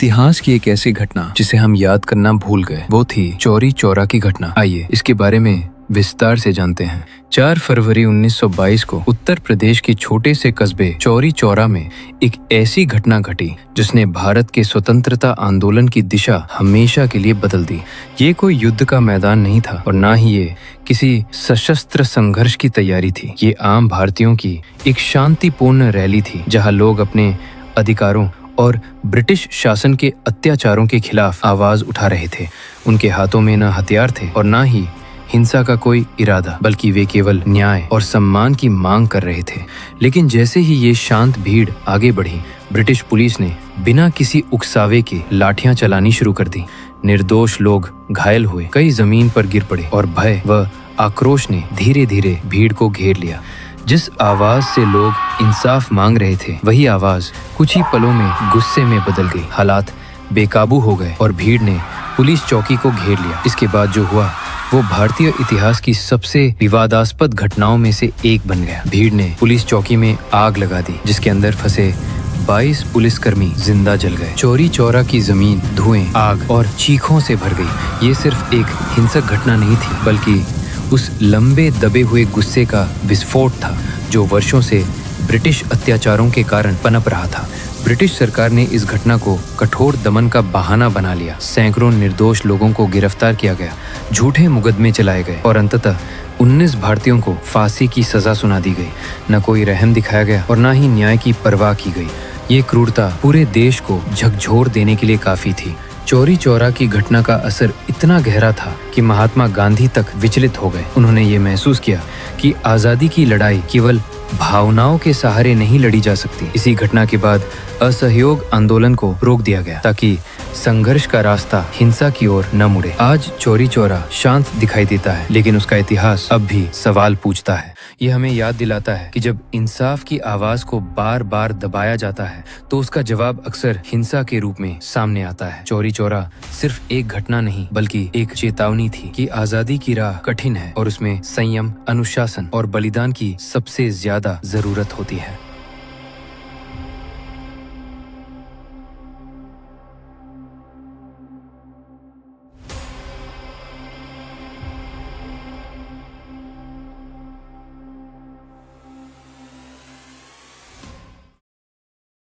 इतिहास की एक ऐसी घटना जिसे हम याद करना भूल गए, वो थी चौरी चौरा की घटना। आइए इसके बारे में विस्तार से जानते हैं। 4 फरवरी 1922 को उत्तर प्रदेश के छोटे से कस्बे चौरी चौरा में एक ऐसी घटना घटी जिसने भारत के स्वतंत्रता आंदोलन की दिशा हमेशा के लिए बदल दी। ये कोई युद्ध का मैदान नहीं था और ना ही ये किसी सशस्त्र संघर्ष की तैयारी थी। ये आम भारतीयों की एक शांतिपूर्ण रैली थी जहां लोग अपने अधिकारों और ब्रिटिश शासन के अत्याचारों के खिलाफ आवाज उठा रहे थे। उनके हाथों में न हथियार थे और न ही हिंसा का कोई इरादा, बल्कि वे केवल न्याय और सम्मान की मांग कर रहे थे। लेकिन जैसे ही ये शांत भीड़ आगे बढ़ी, ब्रिटिश पुलिस ने बिना किसी उकसावे के लाठियां चलानी शुरू कर दी। निर्दोष लोग घायल हुए, कई जमीन पर गिर पड़े और भय व आक्रोश ने धीरे धीरे भीड़ को घेर लिया। जिस आवाज से लोग इंसाफ मांग रहे थे, वही आवाज कुछ ही पलों में गुस्से में बदल गई। हालात बेकाबू हो गए और भीड़ ने पुलिस चौकी को घेर लिया। इसके बाद जो हुआ वो भारतीय इतिहास की सबसे विवादास्पद घटनाओं में से एक बन गया। भीड़ ने पुलिस चौकी में आग लगा दी, जिसके अंदर फंसे 22 पुलिसकर्मी जिंदा जल गए। चौरी चौरा की जमीन धुएं, आग और चीखों से भर गई। ये सिर्फ एक हिंसक घटना नहीं थी, बल्कि उस लंबे दबे हुए गुस्से का विस्फोट था जो वर्षों से ब्रिटिश अत्याचारों के कारण पनप रहा था। ब्रिटिश सरकार ने इस घटना को कठोर दमन का बहाना बना लिया। सैकड़ों निर्दोष लोगों को गिरफ्तार किया गया, झूठे मुकदमे चलाए गए और अंततः 19 भारतीयों को फांसी की सजा सुना दी गई। न कोई रहम दिखाया गया और न ही न्याय की परवाह की गई। ये क्रूरता पूरे देश को झकझोर देने के लिए काफी थी। चौरी चौरा की घटना का असर इतना गहरा था कि महात्मा गांधी तक विचलित हो गए। उन्होंने ये महसूस किया कि आजादी की लड़ाई केवल भावनाओं के सहारे नहीं लड़ी जा सकती। इसी घटना के बाद असहयोग आंदोलन को रोक दिया गया ताकि संघर्ष का रास्ता हिंसा की ओर न मुड़े। आज चौरी चौरा शांत दिखाई देता है, लेकिन उसका इतिहास अब भी सवाल पूछता है। ये हमें याद दिलाता है कि जब इंसाफ की आवाज को बार बार दबाया जाता है तो उसका जवाब अक्सर हिंसा के रूप में सामने आता है। चौरी चौरा सिर्फ एक घटना नहीं, बल्कि एक चेतावनी थी कि आजादी की राह कठिन है और उसमें संयम, अनुशासन और बलिदान की सबसे ज्यादा जरूरत होती है।